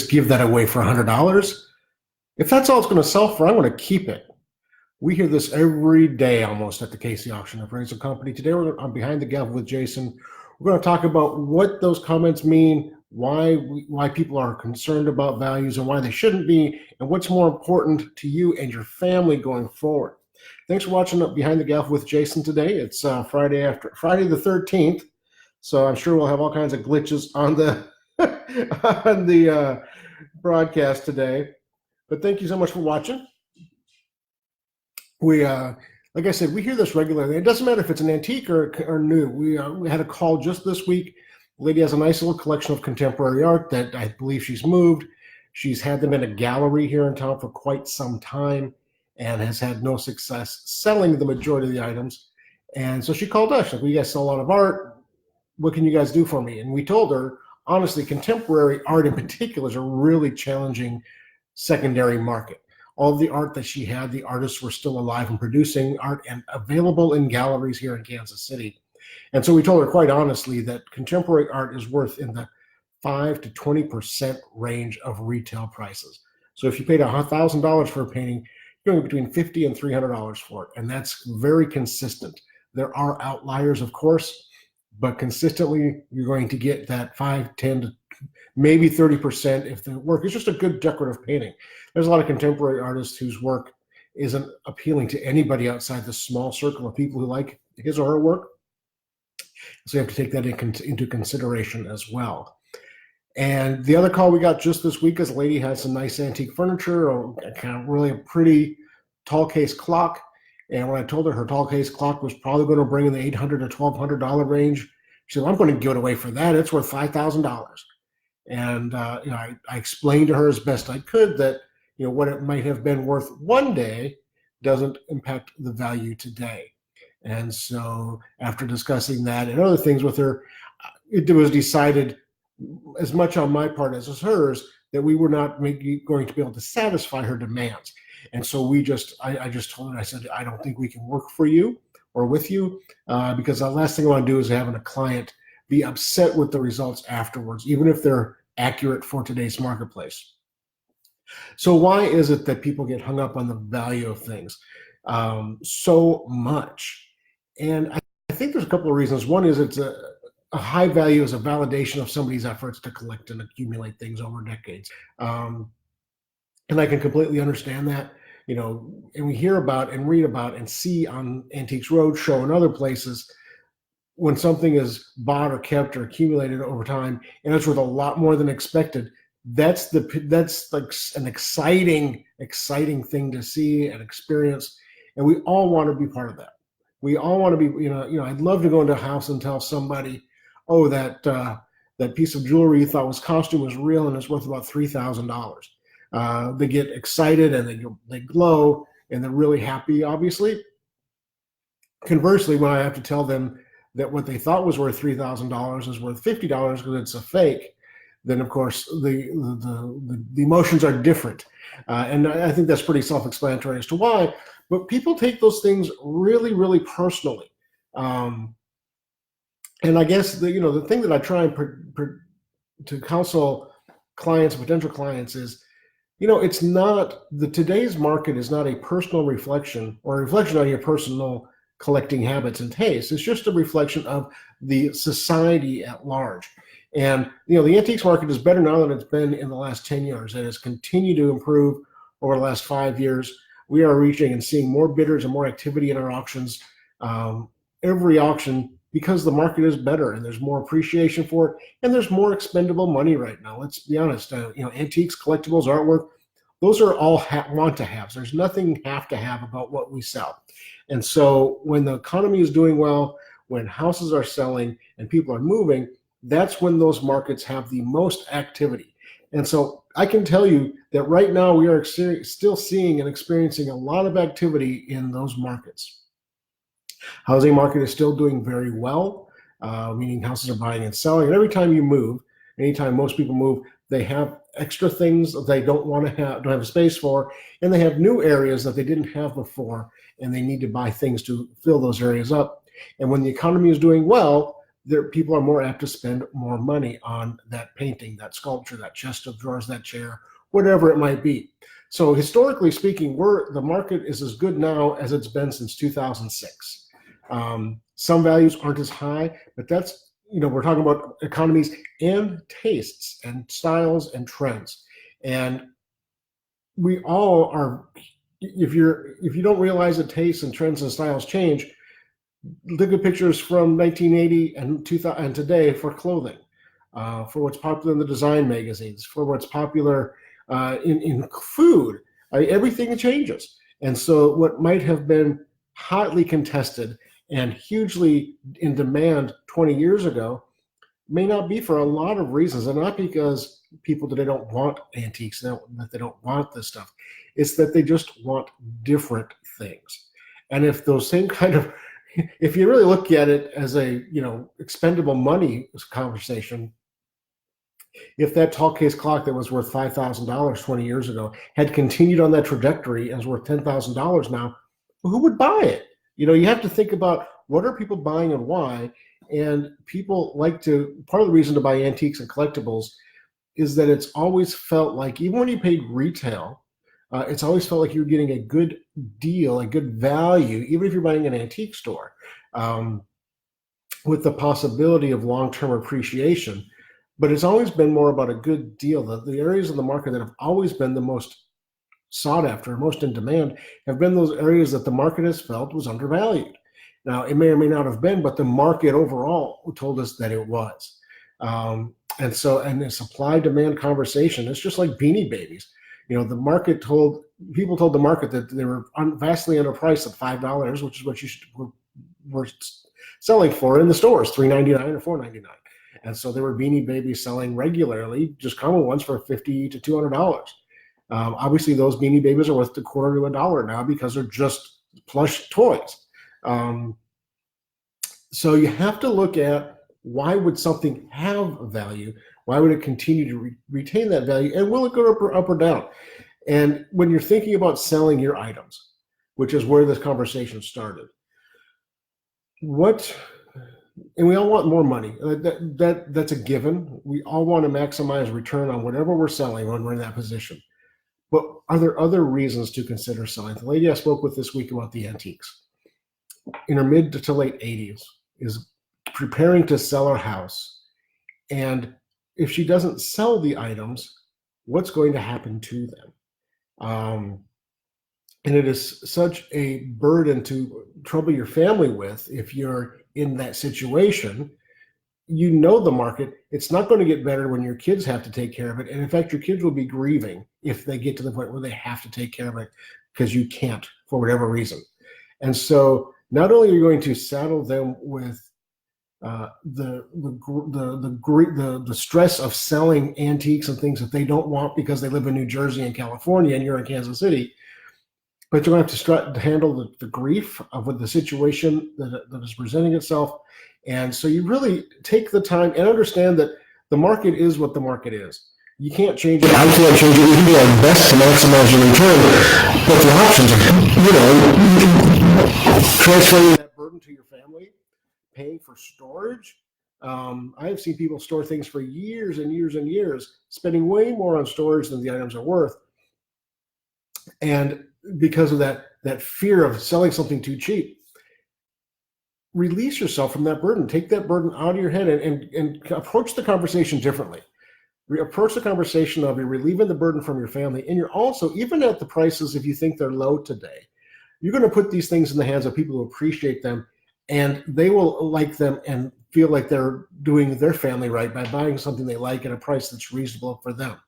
just give that away for $100. If that's all it's going to sell for, I'm going to keep it. We hear this every day almost at the Casey Auction Appraisal Company. Today we're on Behind the Gavel with Jason. We're going to talk about what those comments mean, why people are concerned about values and why they shouldn't be, and what's more important to you and your family going forward. Thanks for watching Behind the Gavel with Jason today. It's Friday the 13th, so I'm sure we'll have all kinds of glitches on the on the broadcast today. But thank you so much for watching. We, like I said, we hear this regularly. It doesn't matter if it's an antique or new. We had a call just this week. The lady has a nice little collection of contemporary art that I believe she's moved. She's had them in a gallery here in town for quite some time and has had no success selling the majority of the items. And so she called us. Like, well, you guys sell a lot of art. What can you guys do for me? And we told her, honestly, contemporary art in particular is a really challenging secondary market. All of the art that she had, the artists were still alive and producing art and available in galleries here in Kansas City. And so we told her quite honestly that contemporary art is worth in the 5 to 20% range of retail prices. So if you paid $1,000 for a painting, you're going between $50 and $300 for it. And that's very consistent. There are outliers, of course, but consistently you're going to get that 5, 10 to maybe 30% if the work is just a good decorative painting. There's a lot of contemporary artists whose work isn't appealing to anybody outside the small circle of people who like his or her work. So you have to take that into consideration as well. And the other call we got just this week is a lady has some nice antique furniture, or kind of really a pretty tall case clock. And when I told her tall case clock was probably going to bring in the $800 to $1,200 range, she said, I'm going to give it away for that. It's worth $5,000. And I explained to her as best I could that what it might have been worth one day doesn't impact the value today. And so after discussing that and other things with her, it was decided, as much on my part as hers, that we were not going to be able to satisfy her demands. And so I just told her, I said, I don't think we can work for you or with you because the last thing I want to do is having a client be upset with the results afterwards, even if they're accurate for today's marketplace. So why is it that people get hung up on the value of things so much? And I think there's a couple of reasons. One is it's a high value is a validation of somebody's efforts to collect and accumulate things over decades. And I can completely understand that, and we hear about and read about and see on Antiques Roadshow and other places when something is bought or kept or accumulated over time and it's worth a lot more than expected. That's like an exciting thing to see and experience. And we all want to be part of that. We all want to be, I'd love to go into a house and tell somebody, oh, that piece of jewelry you thought was costume was real and it's worth about $3,000. They get excited and they glow and they're really happy, obviously. Conversely, when I have to tell them that what they thought was worth $3,000 is worth $50 because it's a fake, then of course the emotions are different. And I think that's pretty self-explanatory as to why. But people take those things really, really personally. And I guess the thing that I try to counsel clients, potential clients, is, it's not today's market is not a personal reflection or a reflection on your personal collecting habits and tastes. It's just a reflection of the society at large. And the antiques market is better now than it's been in the last 10 years. It has continued to improve over the last 5 years. We are reaching and seeing more bidders and more activity in our auctions. Every auction, because the market is better and there's more appreciation for it, and there's more expendable money right now. Let's be honest. Antiques, collectibles, artwork, those are all want-to-haves. There's nothing have-to-have about what we sell. And so when the economy is doing well, when houses are selling and people are moving, that's when those markets have the most activity. And so I can tell you that right now we are still seeing and experiencing a lot of activity in those markets. Housing market is still doing very well, meaning houses are buying and selling. And every time you move, anytime most people move, they have extra things that they don't have space for, and they have new areas that they didn't have before, and they need to buy things to fill those areas up. And when the economy is doing well, people are more apt to spend more money on that painting, that sculpture, that chest of drawers, that chair, whatever it might be. So historically speaking, the market is as good now as it's been since 2006. Some values aren't as high, but that's, we're talking about economies and tastes and styles and trends. And we all are, if you don't realize that tastes and trends and styles change, look at pictures from 1980 and 2000 and today for clothing, for what's popular in the design magazines, for what's popular in food. Everything changes. And so what might have been hotly contested and hugely in demand 20 years ago may not be for a lot of reasons, and not because people today don't want antiques, that they don't want this stuff. It's that they just want different things. And if those same kind of, if you really look at it as a, expendable money conversation, if that tall case clock that was worth $5,000 20 years ago had continued on that trajectory and is worth $10,000 now, well, who would buy it? You have to think about what are people buying and why. And people like to, part of the reason to buy antiques and collectibles is that it's always felt like, even when you paid retail, it's always felt like you're getting a good deal, a good value, even if you're buying an antique store, with the possibility of long-term appreciation. But it's always been more about a good deal. The areas of the market that have always been the most sought after, most in demand, have been those areas that the market has felt was undervalued. Now, it may or may not have been, but the market overall told us that it was. And the supply-demand conversation, it's just like Beanie Babies. The market people told the market that they were vastly underpriced at $5, which is what were selling for in the stores, $3.99 or $4.99. And so there were Beanie Babies selling regularly, just common ones, for $50 to $200. Obviously, those Beanie Babies are worth a quarter to $1 now because they're just plush toys. So you have to look at, why would something have value? Why would it continue to retain that value? And will it go up or down? And when you're thinking about selling your items, which is where this conversation started, and we all want more money. That's a given. We all want to maximize return on whatever we're selling when we're in that position. But are there other reasons to consider selling? The lady I spoke with this week about the antiques, in her mid to late 80s, is preparing to sell her house. And if she doesn't sell the items, what's going to happen to them? And it is such a burden to trouble your family with if you're in that situation. The market, it's not going to get better when your kids have to take care of it. And in fact, your kids will be grieving if they get to the point where they have to take care of it because you can't, for whatever reason. And so not only are you going to saddle them with the stress of selling antiques and things that they don't want because they live in New Jersey and California and you're in Kansas City, but you're going to have to handle the grief of the situation that is presenting itself. And so you really take the time and understand that the market is what the market is. You can't change it. I can't change it. We can do our best to maximize your return, but the options are, transferring that burden to your family, paying for storage. I have seen people store things for years and years and years, spending way more on storage than the items are worth. And because of that fear of selling something too cheap, release yourself from that burden. Take that burden out of your head and approach the conversation differently. Approach the conversation of, you're relieving the burden from your family, and you're also, even at the prices, if you think they're low today, you're going to put these things in the hands of people who appreciate them, and they will like them and feel like they're doing their family right by buying something they like at a price that's reasonable for them.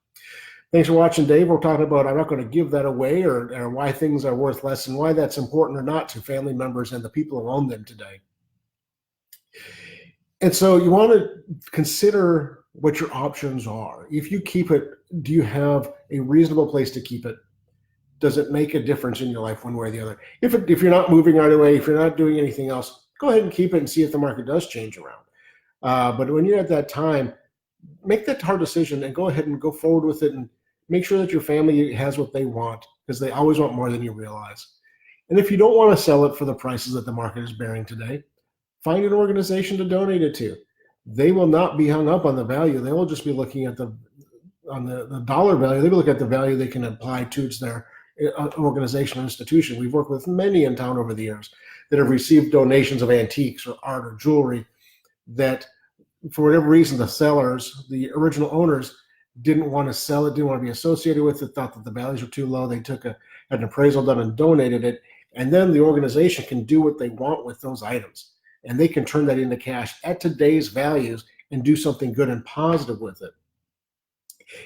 Thanks for watching, Dave. We're talking about, I'm not going to give that away, or why things are worth less and why that's important or not to family members and the people who own them today. And so you want to consider what your options are. If you keep it, do you have a reasonable place to keep it? Does it make a difference in your life one way or the other? If you're not moving right away, if you're not doing anything else, go ahead and keep it and see if the market does change around. But when you're at that time, make that hard decision and go ahead and go forward with it, and make sure that your family has what they want, because they always want more than you realize. And if you don't want to sell it for the prices that the market is bearing today, find an organization to donate it to. they will not be hung up on the value. They will just be looking at the dollar value. They will look at the value they can apply to their organization or institution. We've worked with many in town over the years that have received donations of antiques or art or jewelry that, for whatever reason, the sellers, the original owners, didn't want to sell it, didn't want to be associated with it, thought that the values were too low. They had an appraisal done and donated it. And then the organization can do what they want with those items. And they can turn that into cash at today's values and do something good and positive with it.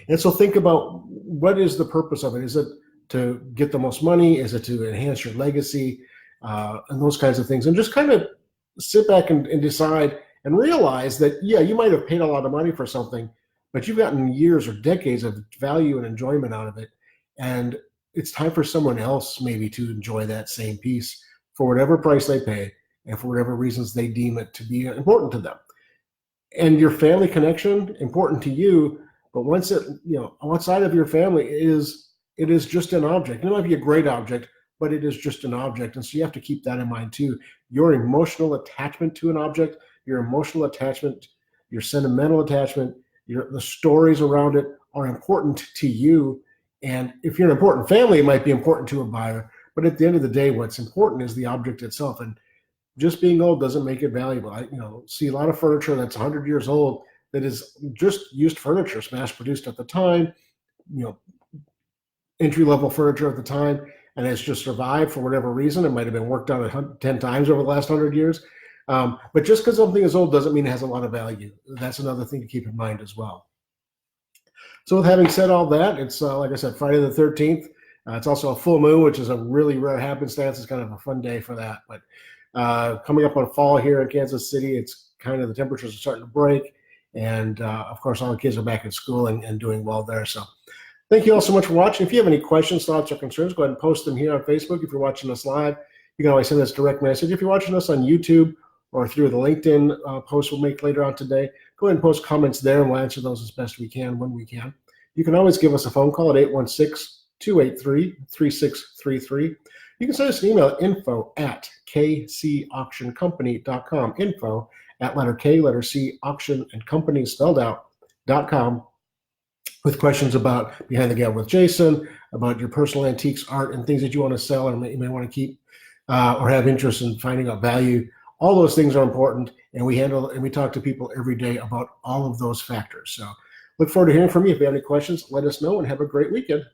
And so think about, what is the purpose of it? Is it to get the most money? Is it to enhance your legacy? And those kinds of things. And just kind of sit back and decide and realize that, yeah, you might have paid a lot of money for something, but you've gotten years or decades of value and enjoyment out of it. And it's time for someone else maybe to enjoy that same piece for whatever price they pay and for whatever reasons they deem it to be important to them. And your family connection, important to you, but once it, outside of your family, it is just an object. It might be a great object, but it is just an object. And so you have to keep that in mind too. Your emotional attachment to an object, your emotional attachment, your sentimental attachment, the stories around it are important to you. And if you're an important family, it might be important to a buyer. But at the end of the day, what's important is the object itself. And just being old doesn't make it valuable. I see a lot of furniture that's 100 years old that is just used furniture, mass produced at the time, entry-level furniture at the time, and it's just survived for whatever reason. It might have been worked on 10 times over the last 100 years. But just because something is old doesn't mean it has a lot of value. That's another thing to keep in mind as well. So with having said all that, it's like I said, Friday the 13th. It's also a full moon, which is a really rare happenstance. It's kind of a fun day for that. But coming up on fall here in Kansas City, it's kind of the temperatures are starting to break. And of course, all the kids are back at school and doing well there. So thank you all so much for watching. If you have any questions, thoughts, or concerns, go ahead and post them here on Facebook. If you're watching us live, you can always send us a direct message. If you're watching us on YouTube or through the LinkedIn post we'll make later on today, go ahead and post comments there, and we'll answer those as best we can when we can. You can always give us a phone call at 816-283-3633. You can send us an email at info@kcauctioncompany.com, info at letter K, letter C, auction and company spelled out, .com, with questions about Behind the Gavel with Jason, about your personal antiques, art, and things that you want to sell or you may want to keep or have interest in finding out value. All those things are important, and we talk to people every day about all of those factors. So look forward to hearing from you. If you have any questions, let us know, and have a great weekend.